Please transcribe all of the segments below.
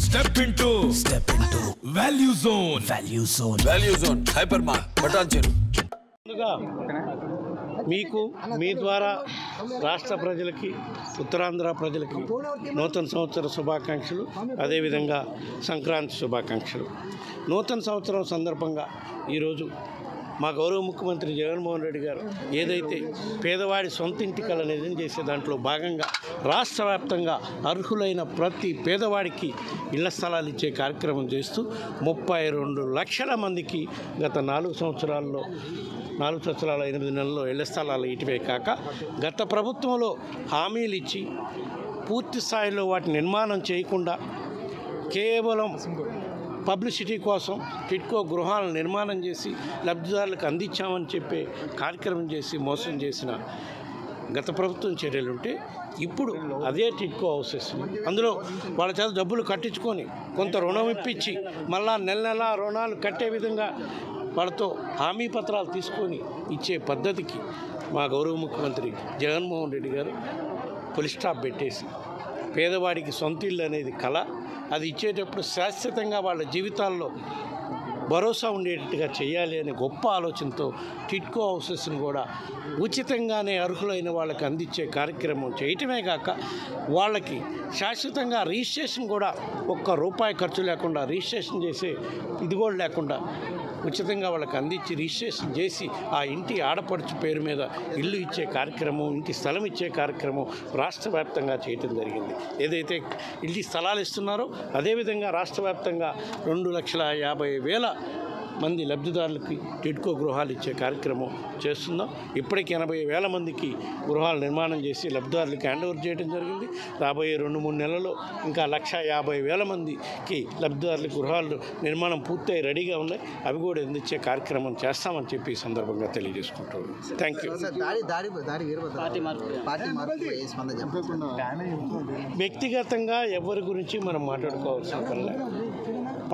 Step into Value Zone Hypermart Patancheru. మీకు మీ ద్వారా రాష్ట్ర ప్రజలకి ఉత్తరాంధ్ర ప్రజలకి నూతన సంవత్సర శుభాకాంక్షలు, అదేవిధంగా సంక్రాంతి శుభాకాంక్షలు. నూతన సంవత్సరం సందర్భంగా ఈరోజు మా గౌరవ ముఖ్యమంత్రి జగన్మోహన్ రెడ్డి గారు ఏదైతే పేదవాడి సొంతింటి కల నిజం చేసే దాంట్లో భాగంగా రాష్ట్ర వ్యాప్తంగా అర్హులైన ప్రతి పేదవాడికి ఇళ్ల స్థలాలు ఇచ్చే కార్యక్రమం చేస్తూ 32 లక్షల మందికి గత 4 సంవత్సరాల 8 నెలల్లో ఇళ్ల స్థలాలు ఇటువే కాక గత ప్రభుత్వంలో హామీలు ఇచ్చి పూర్తి స్థాయిలో వాటి నిర్మాణం చేయకుండా కేవలం పబ్లిసిటీ కోసం టిడ్కో గృహాలను నిర్మాణం చేసి లబ్ధిదారులకు అందించామని చెప్పే కార్యక్రమం చేసి మోసం చేసిన గత ప్రభుత్వం చర్యలుంటే ఇప్పుడు అదే టిడ్కో హౌసెస్ అందులో వాళ్ళ చేత డబ్బులు కట్టించుకొని కొంత రుణం ఇప్పించి మళ్ళా నెల రుణాలు కట్టే విధంగా వాళ్ళతో హామీ పత్రాలు తీసుకొని ఇచ్చే పద్ధతికి మా గౌరవ ముఖ్యమంత్రి జగన్మోహన్ రెడ్డి గారు ఫుల్ స్టాప్ పెట్టేసి పేదవాడికి సొంత ఇల్లు అనేది కళ, అది ఇచ్చేటప్పుడు శాశ్వతంగా వాళ్ళ జీవితాల్లో భరోసా ఉండేటట్టుగా చేయాలి అనే గొప్ప ఆలోచనతో టిడ్కో హౌసెస్ని కూడా ఉచితంగానే అర్హులైన వాళ్ళకి అందించే కార్యక్రమం చేయటమే కాక వాళ్ళకి శాశ్వతంగా రిజిస్ట్రేషన్ కూడా ₹1 ఖర్చు లేకుండా రిజిస్ట్రేషన్ చేసే ఇది కూడా లేకుండా ఉచితంగా వాళ్ళకి అందించి రిజిస్ట్రేషన్ చేసి ఆ ఇంటి ఆడపడుచు పేరు మీద ఇల్లు ఇచ్చే కార్యక్రమం, ఇంటి స్థలం ఇచ్చే కార్యక్రమం రాష్ట్ర వ్యాప్తంగా చేయటం జరిగింది. ఏదైతే ఇంటి స్థలాలు ఇస్తున్నారో అదేవిధంగా రాష్ట్ర వ్యాప్తంగా 2,50,000 మంది లబ్ధిదారులకి టిడ్కో గృహాలు ఇచ్చే కార్యక్రమం చేస్తున్నాం. ఇప్పటికి 80,000 మందికి గృహాలు నిర్మాణం చేసి లబ్ధిదారులకి హ్యాండ్ ఓవర్ చేయడం జరిగింది. రాబోయే 2-3 నెలల్లో ఇంకా 1,50,000 మందికి లబ్ధిదారుల గృహాలు నిర్మాణం పూర్తయి రెడీగా ఉన్నాయి. అవి కూడా అందించే కార్యక్రమం చేస్తామని చెప్పి ఈ సందర్భంగా తెలియజేసుకుంటాను. Thank you. వ్యక్తిగతంగా ఎవరి గురించి మనం మాట్లాడుకోవాల్సిన పనిలే.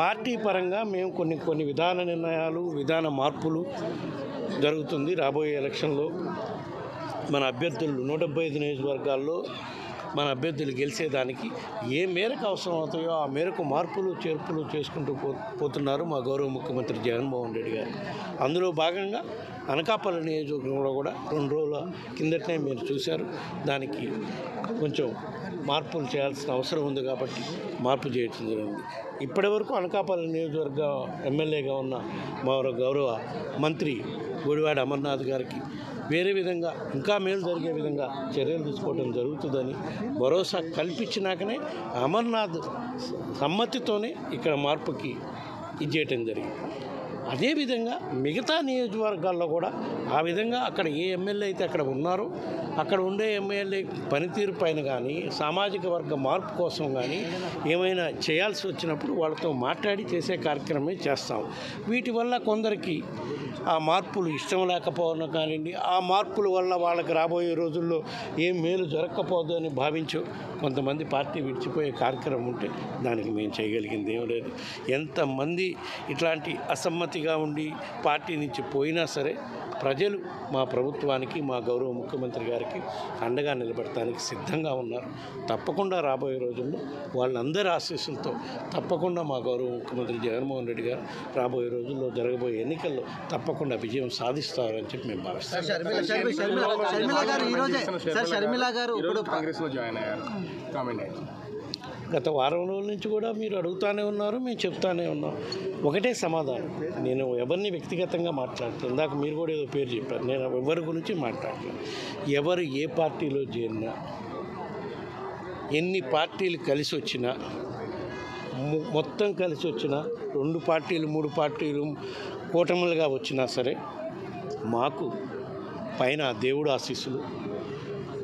పార్టీ పరంగా మేము కొన్ని విధాన నిర్ణయాలు, విధాన మార్పులు జరుగుతుంది. రాబోయే ఎలక్షన్లో మన అభ్యర్థులు 175 నియోజకవర్గాల్లో మన అభ్యర్థులు గెలిచేదానికి ఏ మేరకు అవసరం అవుతాయో ఆ మేరకు మార్పులు చేర్పులు చేసుకుంటూ పోతున్నారు మా గౌరవ ముఖ్యమంత్రి జగన్మోహన్ రెడ్డి గారు. అందులో భాగంగా అనకాపల్లి నియోజకవర్గంలో కూడా 2 రోజుల కిందటనే మీరు చూశారు. దానికి కొంచెం మార్పులు చేయాల్సిన అవసరం ఉంది కాబట్టి మార్పు చేయడం జరిగింది. ఇప్పటి వరకు అనకాపల్లి నియోజకవర్గ ఎమ్మెల్యేగా ఉన్న మా గౌరవ మంత్రి గుడివాడ అమర్నాథ్ గారికి వేరే విధంగా ఇంకా మేలు జరిగే విధంగా చర్యలు తీసుకోవడం జరుగుతుందని భరోసా కల్పించినాకనే అమర్నాథ్ సమ్మతితోనే ఇక్కడ మార్పుకి ఇచ్చేయటం జరిగింది. అదేవిధంగా మిగతా నియోజకవర్గాల్లో కూడా ఆ విధంగా అక్కడ ఏ ఎమ్మెల్యే అయితే అక్కడ ఉన్నారో అక్కడ ఉండే ఎమ్మెల్యే పనితీరు పైన కానీ సామాజిక వర్గ మార్పు కోసం కానీ ఏమైనా చేయాల్సి వచ్చినప్పుడు వాళ్ళతో మాట్లాడి చేసే కార్యక్రమమే చేస్తాం. వీటి వల్ల కొందరికి ఆ మార్పులు ఇష్టం లేకపోవడం కానివ్వండి, ఆ మార్పుల వల్ల వాళ్ళకి రాబోయే రోజుల్లో ఏం మేలు జరగకపోదు అని భావించు కొంతమంది పార్టీ విడిచిపోయే కార్యక్రమం ఉంటే దానికి మేము చేయగలిగింది ఏం లేదు. ఎంతమంది ఇట్లాంటి అసమ్మతిగా ఉండి పార్టీ నుంచి పోయినా సరే ప్రజలు మా ప్రభుత్వానికి, మా గౌరవ ముఖ్యమంత్రి గారికి అండగా నిలబడటానికి సిద్ధంగా ఉన్నారు. తప్పకుండా రాబోయే రోజుల్లో వాళ్ళందరి ఆశీస్సులతో తప్పకుండా మా గౌరవ ముఖ్యమంత్రి జగన్మోహన్ రెడ్డి గారు రాబోయే రోజుల్లో జరగబోయే ఎన్నికల్లో తప్పకుండా విజయం సాధిస్తారని చెప్పి మేము భావిస్తాం. గత వారం రోజుల నుంచి కూడా మీరు అడుగుతూనే ఉన్నారు, మేము చెప్తానే ఉన్నాం. ఒకటే సమాధానం, నేను ఎవరిని వ్యక్తిగతంగా మాట్లాడుతాను. ఇందాక మీరు కూడా ఏదో పేరు చెప్పారు, నేను ఎవరి గురించి మాట్లాడలేదు. ఎవరు ఏ పార్టీలో చేరినా, ఎన్ని పార్టీలు కలిసి వచ్చినా, మొత్తం కలిసి వచ్చినా, 2 పార్టీలు 3 పార్టీలు కూటములుగా వచ్చినా సరే మాకు పైన దేవుడు ఆశీస్సులు,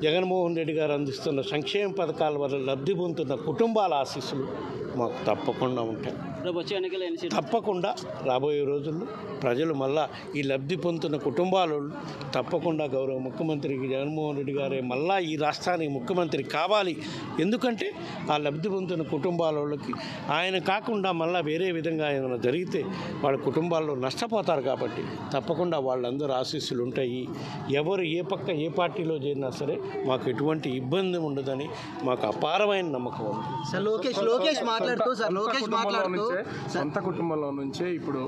జగన్మోహన్ రెడ్డి గారు అందిస్తున్న సంక్షేమ పథకాల వల్ల లబ్ధి పొందుతున్న కుటుంబాల ఆశీస్సులు మాకు తప్పకుండా ఉంటాయి. తప్పకుండా రాబోయే రోజుల్లో ప్రజలు మళ్ళా ఈ లబ్ధి పొందుతున్న కుటుంబాలు తప్పకుండా గౌరవ ముఖ్యమంత్రికి జగన్మోహన్ రెడ్డి గారే మళ్ళా ఈ రాష్ట్రానికి ముఖ్యమంత్రి కావాలి. ఎందుకంటే ఆ లబ్ధి పొందుతున్న కుటుంబాలకి ఆయన కాకుండా మళ్ళీ వేరే విధంగా ఏమైనా జరిగితే వాళ్ళ కుటుంబాల్లో నష్టపోతారు. కాబట్టి తప్పకుండా వాళ్ళందరూ ఆశీస్సులు ఉంటాయి. ఎవరు ఏ పక్క ఏ పార్టీలో చేరినా సరే మాకు ఎటువంటి ఇబ్బంది ఉండదని మాకు అపారమైన నమ్మకం ఉంది. సార్ లోకేష్ మాట్లాడుతూ సొంత కుటుంబంలో నుంచే ఇప్పుడు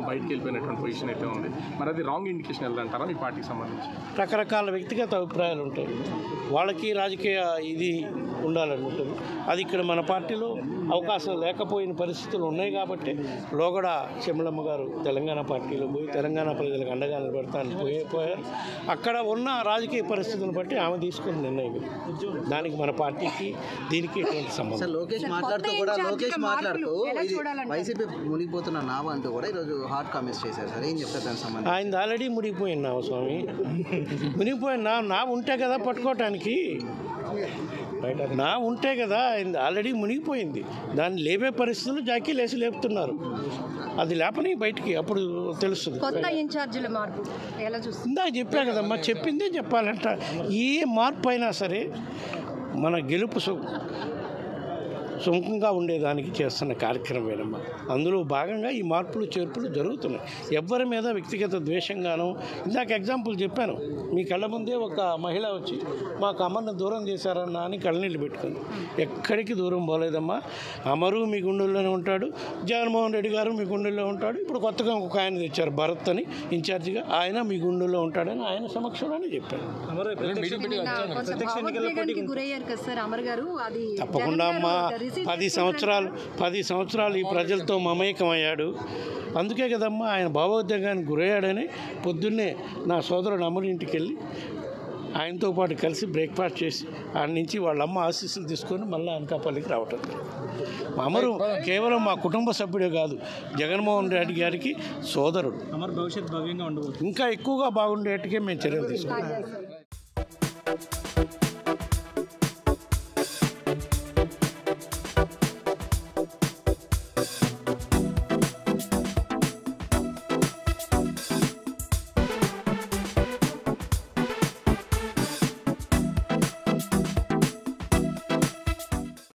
బయటికి వెళ్ళిపోయినటువంటి పొజిషన్ అయితే ఉంది. మరి అది రాంగ్ ఇండికేషన్ వెళ్ళదంటారా మీ పార్టీకి సంబంధించి? రకరకాల వ్యక్తిగత అభిప్రాయాలు ఉంటాయి, వాళ్ళకి రాజకీయ ఇది ఉండాలని ఉంటుంది. అది ఇక్కడ మన పార్టీలో అవకాశం లేకపోయిన పరిస్థితులు ఉన్నాయి కాబట్టి లోగడ చెమ్మలమ్మ గారు తెలంగాణ పార్టీలో పోయి తెలంగాణ ప్రజలకు అండగా నిలబడతాను పోయారు. అక్కడ ఉన్న రాజకీయ పరిస్థితులను బట్టి ఆమె తీసుకున్న నిర్ణయం. దానికి మన పార్టీకి దీనికి ఎటువంటి సంబంధం. లోకేష్ మాట్లాడుతూ వైసీపీ మునిగిపోతున్న నావ అంటూ కూడా ఈరోజు హాట్ కామెంట్స్ చేశారు సార్, ఏం చెప్తారు దానికి సంబంధించి? ఆయన ఆల్రెడీ మునిగిపోయిన నావ స్వామి, మునిగిపోయిన నావ ఉంటే కదా పట్టుకోవటానికి, నా ఉంటే కదా ఆల్రెడీ మునిగిపోయింది. దాన్ని లేపే పరిస్థితులు జాకీ లేసి లేపుతున్నారు. అది లేపని బయటికి అప్పుడు తెలుస్తుంది. కొత్త ఇన్ఛార్జీల మార్పు ఎలా చూస్తుంది? ఇందాక చెప్పా కదమ్మా, చెప్పిందే చెప్పాలంట. ఏ మార్పు అయినా సరే మన గెలుపు సుముఖంగా ఉండేదానికి చేస్తున్న కార్యక్రమమేనమ్మా. అందులో భాగంగా ఈ మార్పులు చేర్పులు జరుగుతున్నాయి. ఎవ్వరి మీద వ్యక్తిగత ద్వేషంగానో, ఇందాక ఎగ్జాంపుల్ చెప్పాను, మీ కళ్ళ ముందే ఒక మహిళ వచ్చి మాకు అమర్ని దూరం చేశారన్నా అని కళ్ళనీళ్ళు పెట్టుకుంది. ఎక్కడికి దూరం పోలేదమ్మా. అమరు మీ గుండెల్లోనే ఉంటాడు, జగన్మోహన్ రెడ్డి గారు మీ గుండెల్లో ఉంటాడు. ఇప్పుడు కొత్తగా ఒక ఆయన తెచ్చారు భరత్ అని ఇన్ఛార్జిగా, ఆయన మీ గుండెల్లో ఉంటాడని ఆయన సమక్షంలోనే చెప్పాను. తప్పకుండా అమ్మా, 10 సంవత్సరాలు ఈ ప్రజలతో మమేకమయ్యాడు. అందుకే కదమ్మా ఆయన భావోద్వేగానికి గురయ్యాడని పొద్దున్నే నా సోదరుడు అమరు ఇంటికి వెళ్ళి ఆయనతో పాటు కలిసి బ్రేక్ఫాస్ట్ చేసి ఆడ నుంచి వాళ్ళ అమ్మ ఆశీస్సులు తీసుకొని మళ్ళీ అనకాపల్లికి రావటం. అమరు కేవలం మా కుటుంబ సభ్యుడే కాదు, జగన్మోహన్ రెడ్డి గారికి సోదరుడు. భవిష్యత్ భవ్యంగా ఉండబోతుంది. ఇంకా ఎక్కువగా బాగుండేట్టుగా మేము చర్యలు తీసుకుంటాం.